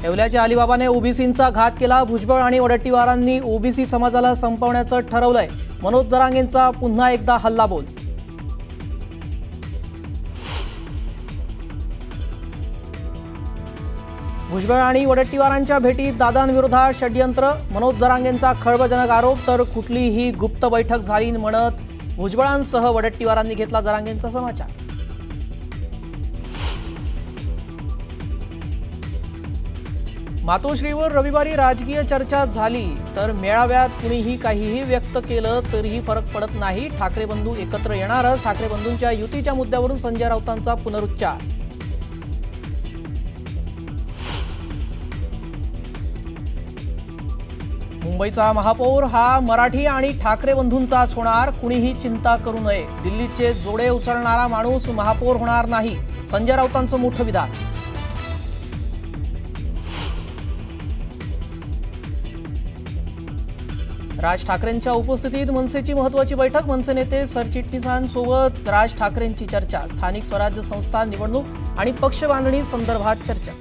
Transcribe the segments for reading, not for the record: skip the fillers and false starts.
येवल्याच्या अलिबाबाने ओबीसींचा घात केला। भुजबळ आणि वडट्टीवारांनी ओबीसी समाजाला संपवण्याचं ठरवलंय। मनोज जरांगेंचा पुन्हा एकदा हल्लाबोल। भुजबळ आणि वडट्टीवारांच्या भेटीत दादांविरोधात षड्यंत्र। मनोज जरांगेंचा खळबळजनक आरोप। तर कुठलीही गुप्त बैठक झाली म्हणत भुजबळांसह वडट्टीवारांनी घेतला जरांगेंचा समाचार। मातोश्रीवर रविवारी राजकीय चर्चा झाली, तर मेळाव्यात कुणीही काहीही व्यक्त केलं तरीही फरक पडत नाही। ठाकरे बंधू एकत्र येणारच। ठाकरे बंधूंच्या युतीच्या मुद्द्यावरून संजय राऊतांचा पुनरुच्चार। मुंबईचा महापौर हा मराठी आणि ठाकरे बंधूंचाच होणार, कुणीही चिंता करू नये। दिल्लीचे जोडे उचलणारा माणूस महापौर होणार नाही, संजय राऊतांचं मोठं विधान। राज ठाकरेंच्या उपस्थितीत मनसेची महत्त्वाची बैठक। मनसे नेते सरचिटणीसांसोबत राज ठाकरेंची चर्चा। स्थानिक स्वराज्य संस्था निवडणूक आणि पक्ष बांधणी संदर्भात चर्चा।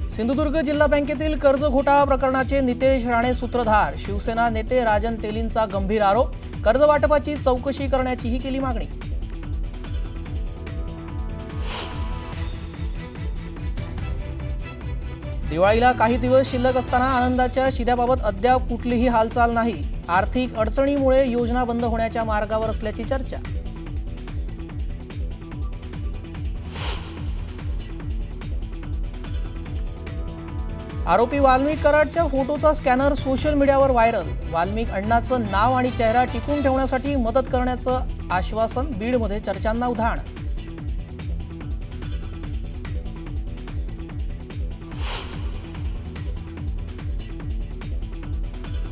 सिंधुदुर्ग जिल्हा बँकेतील कर्ज घोटाळा प्रकरणाचे नितेश राणे सूत्रधार। शिवसेना नेते राजन तेलींचा गंभीर आरोप। कर्ज वाटपाची चौकशी करण्याचीही केली मागणी। दिवाळीला काही दिवस शिल्लक असताना आनंदाच्या शिद्याबाबत अद्याप कुठलीही हालचाल नाही। आर्थिक अडचणीमुळे योजना बंद होण्याच्या मार्गावर असल्याची चर्चा। आरोपी वाल्मिक कराडच्या फोटोचा स्कॅनर सोशल मीडियावर व्हायरल। वाल्मिक अण्णाचं नाव आणि चेहरा टिकून ठेवण्यासाठी मदत करण्याचं आश्वासन। बीडमध्ये चर्चांना उधाण।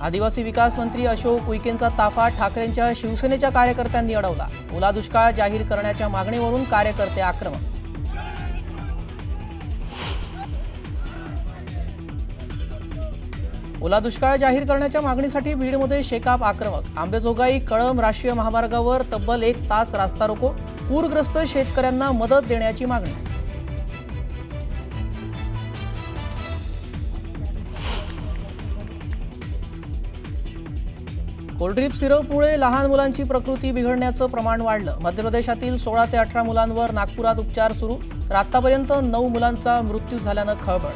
आदिवासी विकास मंत्री अशोक उईकेंचा ताफा। ठाकरेंच्या शिवसेनेच्या कार्यकर्त्यांनी अडवला। ओला दुष्काळ जाहीर करण्याच्या मागणीवरून कार्यकर्ते आक्रमक। ओला दुष्काळ जाहीर करण्याच्या मागणीसाठी बीडमध्ये शेकाप आक्रमक। आंबेजोगाई कळंब राष्ट्रीय महामार्गावर तब्बल 1 तास रास्ता रोको। पूरग्रस्त शेतकऱ्यांना मदत देण्याची मागणी। कोल्ड्रिप सिरपमुळे लहान मुलांची प्रकृती बिघडण्याचं प्रमाण वाढलं। मध्य प्रदेशातील 16 ते 18 मुलांवर नागपुरात उपचार सुरू। तर आतापर्यंत 9 मुलांचा मृत्यू झाल्यानं खळबळ।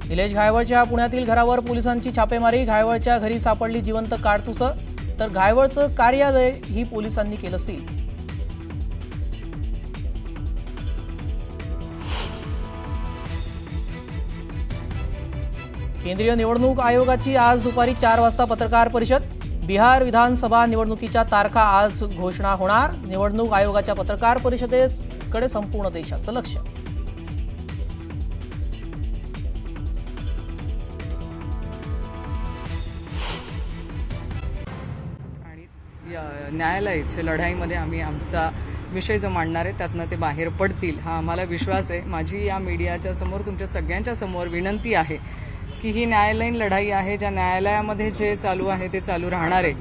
निलेश घायवळच्या पुण्यातील घरावर पोलिसांची छापेमारी। घायवळच्या घरी सापडली जिवंत काडतुसं। तर घायवळचं कार्यालय ही पोलिसांनी केलं सील। केंद्रीय निवडणूक आयोगाची आज दुपारी 4 वाजता पत्रकार परिषद। बिहार विधानसभा निवडणुकीच्या तारखा आज घोषणा होणार। निवडणूक आयोगाच्या पत्रकार परिषदेकडे संपूर्ण देशाचं लक्ष। न्यायालयाच्या लढाईमध्ये आम्ही आमचा विषय जो मांडणार आहे त्यातनं ते बाहेर पडतील हा आम्हाला विश्वास आहे। माझी या मीडियाच्या समोर तुमच्या सगळ्यांच्या समोर विनंती आहे की ही न्यायालयीन लढाई आहे। ज्या न्यायालयामध्ये जे चालू आहे ते चालू राहणार आहे,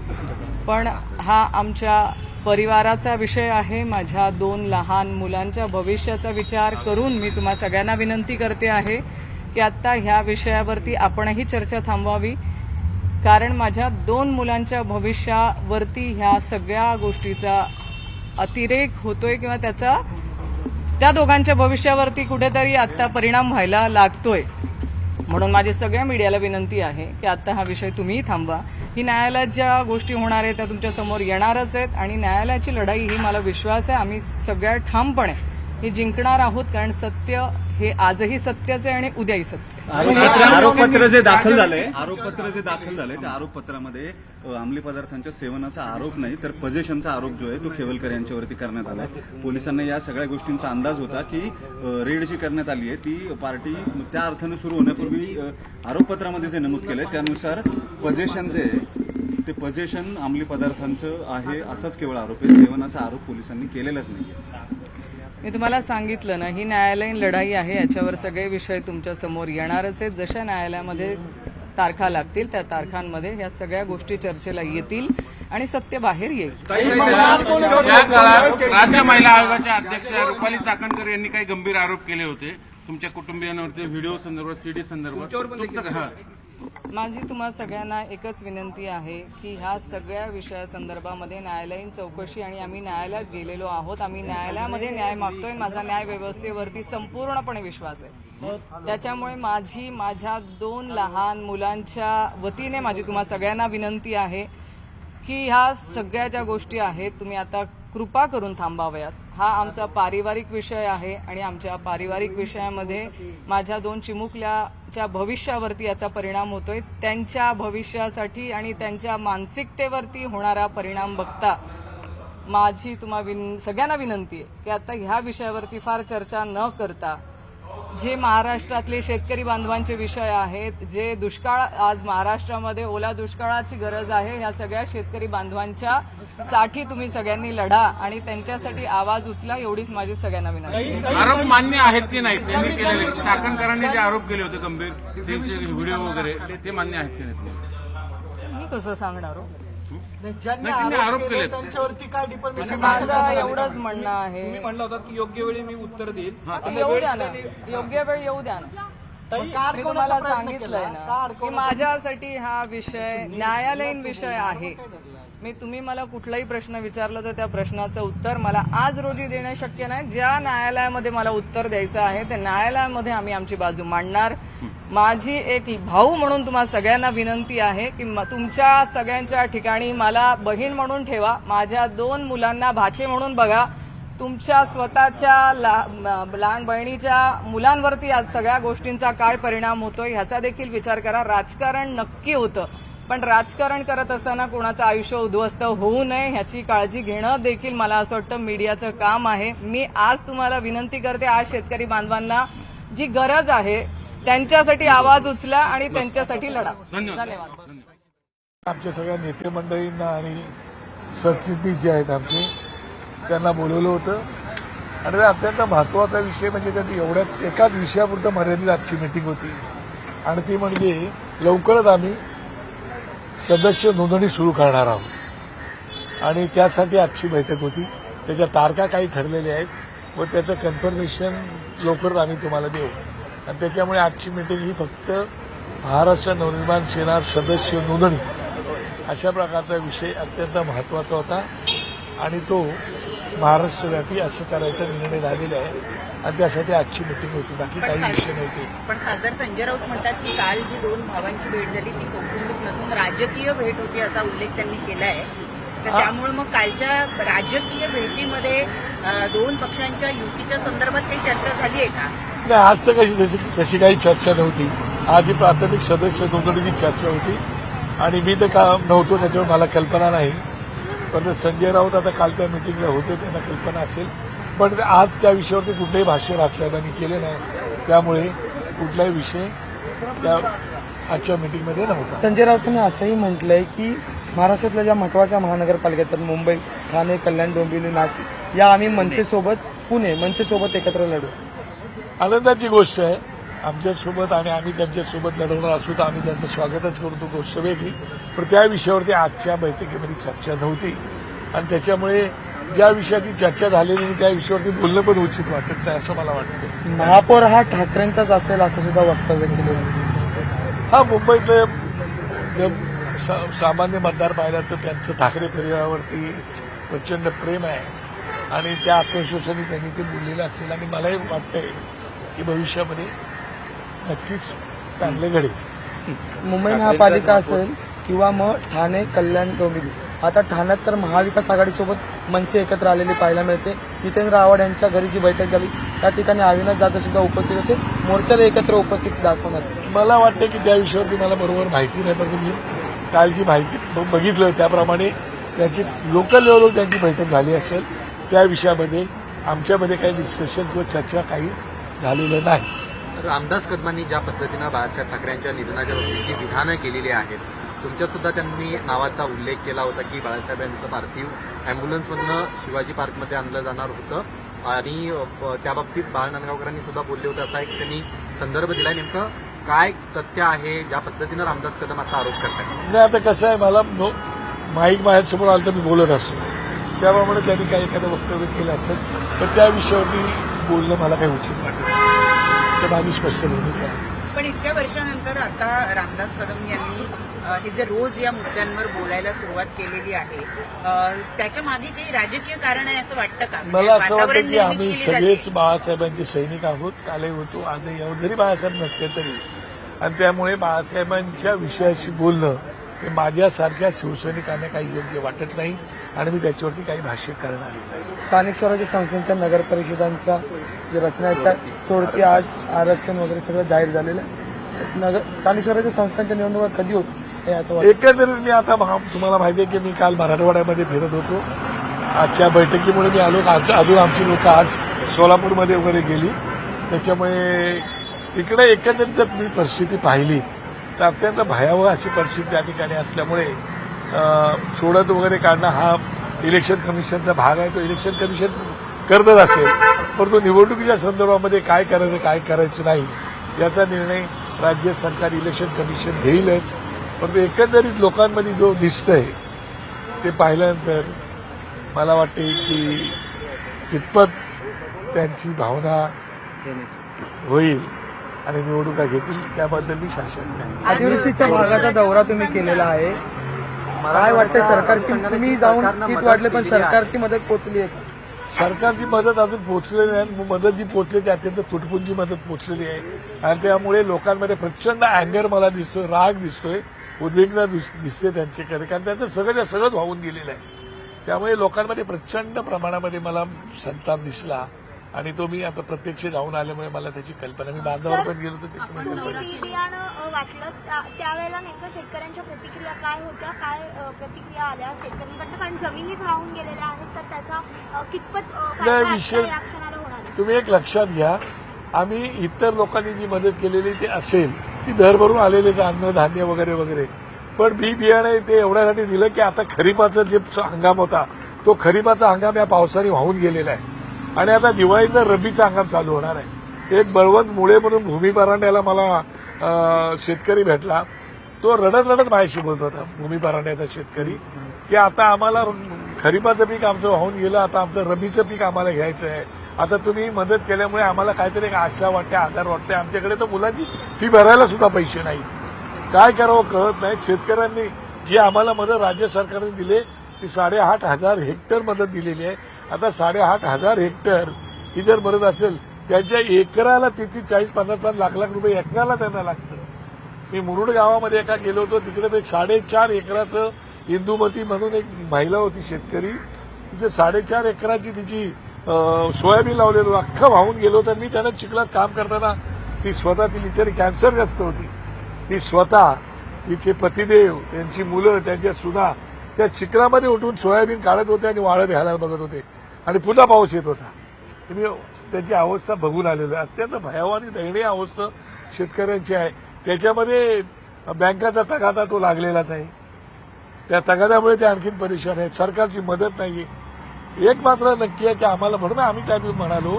पण हा आमच्या परिवाराचा विषय आहे। माझ्या 2 लहान मुलांच्या भविष्याचा विचार करून मी तुम्हा सगळ्यांना विनंती करते आहे की आता ह्या विषयावरती आपणही चर्चा थांबवावी, कारण माझ्या 2 मुलांच्या भविष्यावरती ह्या सगळ्या गोष्टीचा अतिरेक होतोय किंवा त्याचा त्या दोघांच्या भविष्यावरती कुठेतरी आता परिणाम व्हायला लागतोय। म्हणून माझी सगळ्या मीडियाला विनंती आहे की आता हा विषय तुम्ही थांबवा। ही न्यायालयात ज्या गोष्टी होणार आहेत त्या तुमच्या समोर येणारच आहेत आणि न्यायालयाची लढाई ही मला विश्वास आहे आम्ही सगळ्या ठामपणे ही जिंकणार आहोत, कारण सत्य हे आजही सत्यच आहे आणि उद्याही सत्य। आरोपपत्र जे दाखल झाले त्या आरोपपत्रामध्ये अंमली पदार्थांच्या सेवनाचा आरोप नाही तर पजेशनचा आरोप जो आहे तो खेवलकर यांच्यावरती करण्यात आला। पोलिसांना या सगळ्या गोष्टींचा अंदाज होता की रेड जी करण्यात आली आहे ती पार्टी त्या अर्थाने सुरू होण्यापूर्वी आरोपपत्रामध्ये जे नमूद केलंय त्यानुसार पजेशन जे ते पजेशन अंमली पदार्थांचं आहे असाच केवळ आरोप आहे। सेवनाचा आरोप पोलिसांनी केलेलाच नाही। मी तुम्हाला सांगितलं ना, ही न्यायालयीन लढाई आहे, याच्यावर सगळे विषय तुमच्या समोर येणारच आहेत। जशा न्यायालयामध्ये तारखा लागतील, त्या तारखांमध्ये ह्या सगळ्या गोष्टी चर्चेला येतील आणि सत्य बाहेर येईल. या काळात राज्य महिला आयोगाच्या अध्यक्ष रुपाली चाकणकर यांनी काही गंभीर आरोप केले होते तुमच्या कुटुंबियांवरती, व्हिडिओ संदर्भात, सीडी संदर्भात. माझी तुम्हा सगळ्यांना एकच विनंती आहे की ह्या सगळ्या विषयासंदर्भामध्ये न्यायालयीन चौकशी, आणि आम्ही न्यायालयात गेलेलो आहोत, आम्ही न्यायालयामध्ये न्याय मागतोय. माझा न्याय व्यवस्थेवरती संपूर्णपणे विश्वास आहे. त्याच्यामुळे माझ्या 2 लहान मुलांच्या वतीने माझी तुम्हा सगळ्यांना विनंती आहे की ह्या सगळ्या ज्या गोष्टी आहेत तुम्ही आता कृपा करून थांबाव्यात. हा आमचा पारिवारिक विषय आहे आणि आमच्या पारिवारिक विषयामध्ये माझ्या 2 चिमुकल्याच्या भविष्यावरती याचा परिणाम होतोय. त्यांच्या भविष्यासाठी आणि त्यांच्या मानसिकतेवरती होणारा परिणाम बघता माझी तुम्हा सगळ्यांना विनंती आहे की आता ह्या विषयावरती फार चर्चा न करता जे महाराष्ट्रातले शेतकरी बांधवांचे विषय आहेत, जे दुष्काळ आज महाराष्ट्रामध्ये ओला दुष्काळाची गरज आहे, ह्या सगळ्या शेतकरी बांधवांच्या साठी तुम्ही सगळ्यांनी लढा आणि त्यांच्यासाठी आवाज उचला, एवढीच माझी सगळ्यांना विनंती. आरोप मान्य आहेत की नाही त्यांनी केलेले? चाकणकरांनी जे आरोप केले होते गंभीर, त्यांचे व्हिडिओ वगैरे, ते मान्य आहेत की नाही? मी कसं सांगणार हो? त्यांनी आरोप केले. माझं एवढंच म्हणणं आहे, म्हणलं होतं की योग्य वेळी मी उत्तर देईल. येऊ द्या ना, योग्य वेळ येऊ द्या ना. मी तुम्हाला सांगितलंय ना की माझ्यासाठी हा विषय न्यायालयीन विषय आहे. तुम्ही मला कुठलाही प्रश्न विचारला तर त्या प्रश्नाचं उत्तर मला आज रोजी देणं शक्य नाही. ज्या न्यायालयामध्ये मला उत्तर द्यायचं आहे त्या न्यायालयामध्ये आम्ही आमची बाजू मांडणार. माझी एक भाऊ म्हणून तुम्हा सगळ्यांना विनंती आहे की तुमच्या सगळ्यांच्या ठिकाणी मला बहीण म्हणून ठेवा, माझ्या 2 मुलांना भाचे म्हणून बघा. तुमच्या स्वतःच्या लहान बहिणीच्या मुलांवरती आज सगळ्या गोष्टींचा काय परिणाम होतोय ह्याचा देखील विचार करा. राजकारण नक्की होतं, पण राजकारण करत असताना कोणाचं आयुष्य उद्ध्वस्त होऊ नये ह्याची काळजी घेणं देखील मला असं वाटतं मीडियाचं काम आहे. मी आज तुम्हाला विनंती करते, आज शेतकरी बांधवांना जी गरज आहे त्यांच्यासाठी आवाज उचला आणि त्यांच्यासाठी लढा. धन्यवाद. आमच्या सगळ्या नेते मंडळींना आणि सरचिटणीस जे आहेत आमचे, त्यांना बोलवलं होतं आणि अत्यंत महत्वाचा विषय म्हणजे त्यांनी एवढ्याच एकाच विषयापुरतं मर्यादित आजची मीटिंग होती आणि ती म्हणजे लवकरच आम्ही सदस्य नोंदणी सुरू करणार आहोत आणि त्यासाठी आजची बैठक होती. त्याच्या तारखा काही ठरलेल्या आहेत व त्याचं कन्फर्मेशन लवकरच आम्ही तुम्हाला देऊ आणि त्याच्यामुळे आजची मीटिंग ही फक्त महाराष्ट्र नवनिर्माण सेना सदस्य नोंदणी अशा प्रकारचा विषय अत्यंत महत्वाचा होता आणि तो महाराष्ट्रव्यापी असं करायचा निर्णय झालेला आहे आणि त्यासाठी आजची मीटिंग होती. बाकी काही विषय नव्हते. पण खासदार संजय राऊत म्हणतात की काल जी 2 भावांची भेट झाली ती कौटुंबिक नसून राजकीय भेट होती असा उल्लेख त्यांनी केला आहे. तर त्यामुळे मग कालच्या राजकीय भेटीमध्ये 2 पक्षांच्या युतीच्या संदर्भात काही चर्चा झाली आहे का? नाही, आज तर तशी काही चर्चा नव्हती. आज ही प्राथमिक सदस्य नोंदणीची चर्चा होती आणि मी तर नव्हतो त्याच्यावर मला कल्पना नाही. पण संजय राऊत आता काल त्या मिटिंगला होते, त्यांना कल्पना असेल. पण आज त्या विषयावरती कुठलंही भाष्य राजसाहेबांनी केले नाही, त्यामुळे कुठलाही विषय त्या आजच्या मिटिंगमध्ये नव्हता. संजय राऊतांनी असंही म्हटलंय की महाराष्ट्रातल्या ज्या महत्वाच्या महानगरपालिका आहेत मुंबई, ठाणे, कल्याण, डोंबिवली, नाशिक या आम्ही मनसेसोबत एकत्र लढू. आनंदाची गोष्ट आहे आमच्यासोबत आणि आम्ही त्यांच्यासोबत लढवणार असू तर आम्ही त्यांचं स्वागतच करू, तो गोष्ट वेगळी. पण त्या विषयावरती आजच्या बैठकीमध्ये चर्चा नव्हती आणि त्याच्यामुळे ज्या विषयाची चर्चा झालेली नाही त्या विषयावरती बोलणं पण उचित वाटत नाही असं मला वाटतं. महापौर हा ठाकरेंचाच असेल असं सुद्धा वक्तव्य केलं. हा मुंबईतलं जर सामान्य मतदार पाहिला तर त्यांचं ठाकरे परिवारावरती प्रचंड प्रेम आहे आणि त्या आत्मविश्वासाने त्यांनी ते बोललेलं असेल आणि मलाही वाटतंय की भविष्यामध्ये नक्कीच चांगले घडेल. मुंबई महापालिका असेल किंवा मग ठाणे, कल्याण, डोंबिवली. आता ठाण्यात तर महाविकास आघाडीसोबत मनसे एकत्र आलेली पाहायला मिळते. जितेंद्र आव्हाड यांच्या घरी जी बैठक झाली त्या ठिकाणी अविनाश जाधव सुद्धा उपस्थित होते. मोर्चाला एकत्र उपस्थित दाखवणार. मला वाटतं की त्या विषयावरती मला बरोबर माहिती नाही, पण मी काल जी माहिती बघितलं त्याप्रमाणे त्याची लोकल लेवलवर त्यांची बैठक झाली असेल. त्या विषयामध्ये आमच्यामध्ये काही डिस्कशन किंवा चर्चा काही झालेलं नाही. रामदास कदमांनी ज्या पद्धतीनं बाळासाहेब ठाकरेंच्या निधनाच्या बाबतीत जी विधानं केलेली आहेत, तुमच्यात सुद्धा त्यांनी नावाचा उल्लेख केला होता की बाळासाहेब यांचं पार्थिव अँब्युलन्समधनं शिवाजी पार्कमध्ये आणलं जाणार होतं आणि त्या बाबतीत बाळ नांदगावकरांनी सुद्धा बोलले होते, असा एक त्यांनी संदर्भ दिलाय. नेमकं काय तथ्य आहे ज्या पद्धतीनं रामदास कदम आता आरोप करतात? नाही, आता कसं आहे, मला माईक माझ्यासमोर आलं तर मी बोलत असतो, त्याप्रमाणे त्यांनी काही एखादं वक्तव्य केलं असेल तर त्या विषयावरती बोलणं मला काही उचित वाटत नाही, असं माझी स्पष्ट भूमिका आहे. पण इतक्या वर्षानंतर आता रामदास कदम यांनी हे जे रोज या मुद्द्यांवर बोलायला सुरुवात केलेली आहे, त्याच्या मागे काही राजकीय कारण आहे असं वाटतं का? मला असं वाटतं वातावरण की आम्ही निर्मिती केली सगळेच जाते. बाळासाहेबांचे सैनिक आहोत, कालही होतो, आजही आहोत, जरी बाळासाहेब नसते तरी. आणि त्यामुळे बाळासाहेबांच्या विषयाशी बोलणं हे माझ्यासारख्या शिवसैनिकांना काही योग्य वाटत नाही आणि मी त्याच्यावरती काही भाष्य करणार नाही. स्थानिक स्वराज्य संस्थांच्या नगर परिषदांच्या जे रचना आहेत त्या सोडती आज आरक्षण वगैरे सगळं जाहीर झालेलं आहे. स्थानिक स्वराज्य संस्थांच्या निवडणुका कधी होत हे आता वाटतं. एकंदरीत मी आता तुम्हाला माहिती आहे की मी काल मराठवाड्यामध्ये फिरत होतो. आजच्या बैठकीमुळे मी आलो, अजून आमची लोक आज सोलापूरमध्ये वगैरे गेली. त्याच्यामुळे इकडे एकंदरीत जर तुम्ही परिस्थिती पाहिली तर अत्यंत भयावह अशी परिस्थिती त्या ठिकाणी असल्यामुळे सोडत वगैरे काढणं हा इलेक्शन कमिशनचा भाग आहे. तो इलेक्शन कमिशन करतच असेल, परंतु निवडणुकीच्या संदर्भामध्ये काय करायचं काय करायचं नाही याचा निर्णय राज्य सरकार इलेक्शन कमिशन घेईलच. परंतु एकंदरीत लोकांमध्ये जो दिसतंय ते पाहिल्यानंतर मला वाटते की कितपत त्यांची भावना होईल आणि निवडणुका घेतील त्याबद्दल मी शासन नाही. अतिवृष्टीच्या भागाचा दौरा तुम्ही केलेला आहे, काय वाटतं सरकारची, तुम्ही जाऊन किट वाढले पण सरकारची मदत पोहोचली आहे का? सरकारची मदत अजून पोहोचलेली नाही. मदत जी पोहोचली ती अत्यंत तुटपुंजी मदत पोहोचलेली आहे आणि त्यामुळे लोकांमध्ये प्रचंड अँगर मला दिसतोय, राग दिसतोय, उद्विग्नता दिसते त्यांच्याकडे, कारण त्यांचं सगळं सगळंच वाहून गेलेलं आहे. त्यामुळे लोकांमध्ये प्रचंड प्रमाणामध्ये मला संताप दिसला आणि तो मी आता प्रत्यक्ष जाऊन आल्यामुळे मला त्याची कल्पना. मी बांधावर पण गेलो तर त्याच्यामुळे बियाणं वाटलं त्यावेळेला नेमकं शेतकऱ्यांच्या प्रतिक्रिया काय होत्या, काय प्रतिक्रिया आल्या शेतकऱ्यांकडनं, कारण जमिनीच वाहून गेलेल्या आहेत तर त्याचा कितपत फायदा विषय या क्षणाला होणार आहे? तुम्ही एक लक्षात घ्या, आम्ही इतर लोकांनी जी मदत केलेली ती असेल ती भरभरून आलेलेच अन्न धान्य वगैरे वगैरे, पण बी बियाणे ते एवढ्यासाठी दिलं की आता खरीपाचा जे हंगाम होता तो खरीपाचा हंगाम या पावसाने वाहून गेलेला आहे आणि आता दिवाळीचा रब्बीचा हंगाम चालू होणार आहे. एक बळवंत मुळे म्हणून भूमी परांड्याला मला शेतकरी भेटला, तो रडत रडत माझ्याशी बोलत होता, भूमी परांड्याचा शेतकरी, की आता आम्हाला खरीपाचं पीक आमचं वाहून गेलं, आता आमचं रब्बीचं पीक आम्हाला घ्यायचं आहे. आता तुम्ही मदत केल्यामुळे आम्हाला काहीतरी एक आशा वाटते, आधार वाटते. आमच्याकडे तर मुलांची फी भरायला सुद्धा पैसे नाही, काय करावं कळत नाही. शेतकऱ्यांनी जी आम्हाला मदत राज्य सरकारने दिली ती 8,500 हेक्टर मदत दिलेली आहे. आता 8,500 हेक्टर ही जर मदत असेल त्यांच्या एकराला तिथे 40-50 लाख रुपये एकराला त्यांना लागतं. मी मुरुड गावामध्ये एका गेलो होतो, तिकडे ते 4.5 एकराचं इंदुमती म्हणून एक महिला होती शेतकरी, तिचे 4.5 एकराची तिची सोयाबीन लावलेलं अख्खं वाहून गेलो. तर मी त्यांना चिखलात काम करताना ती स्वतः ती बिचारी कॅन्सरग्रस्त होती, ती स्वतः तिचे पतिदेव त्यांची मुलं त्यांच्या सुना त्या चिखलामध्ये उठून सोयाबीन काढत होते आणि वाळत घ्यायला बघत होते आणि पुन्हा पाऊस येत होता. मी त्याची अवस्था बघून आलेलो आहे. अत्यंत भयावह आणि दयनीय अवस्था शेतकऱ्यांची आहे. त्याच्यामध्ये बँकाचा तगादा तो लागलेलाच आहे, त्या तगाद्यामुळे ते आणखीन परेशान आहेत. सरकारची मदत नाहीये. एक मात्र नक्की आहे की आम्हाला, म्हणून आम्ही त्यावेळी म्हणालो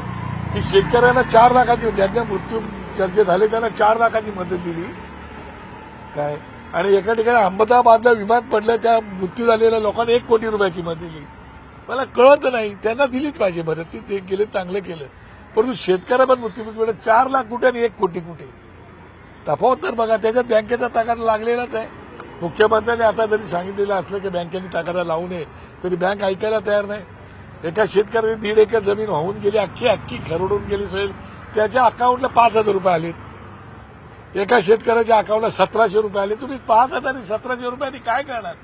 की शेतकऱ्यांना 4 लाखाची, ज्यांच्या मृत्यू चर्चे झाले त्यांना 4 लाखाची मदत दिली काय, आणि एका ठिकाणी अहमदाबादला विमान पडलं त्या मृत्यू झालेल्या लोकांना 1 कोटी रुपयाची मदत दिली. मला कळत नाही, त्यांना दिलीच पाहिजे मदत, ते केलं चांगलं केलं, परंतु शेतकऱ्याला मृत्यू 4 लाख कुठे आणि 1 कोटी कुठे, तफावत तर बघा. त्याच्यात बँकेचा तगादा लागलेलाच आहे. मुख्यमंत्र्यांनी आता जरी सांगितलेलं असलं की बँकेने तगादा लावू नये तरी बँक ऐकायला तयार नाही. एका शेतकऱ्याने 1.5 एकर जमीन वाहून गेली, अख्खी खरडून गेली असेल, त्याच्या अकाउंटला 5,000 रुपये आले. एका शेतकऱ्याच्या अकाउंटला 1,700 रुपये आले. तुम्ही 5,000 आणि 1,700 रुपयांनी काय करणार?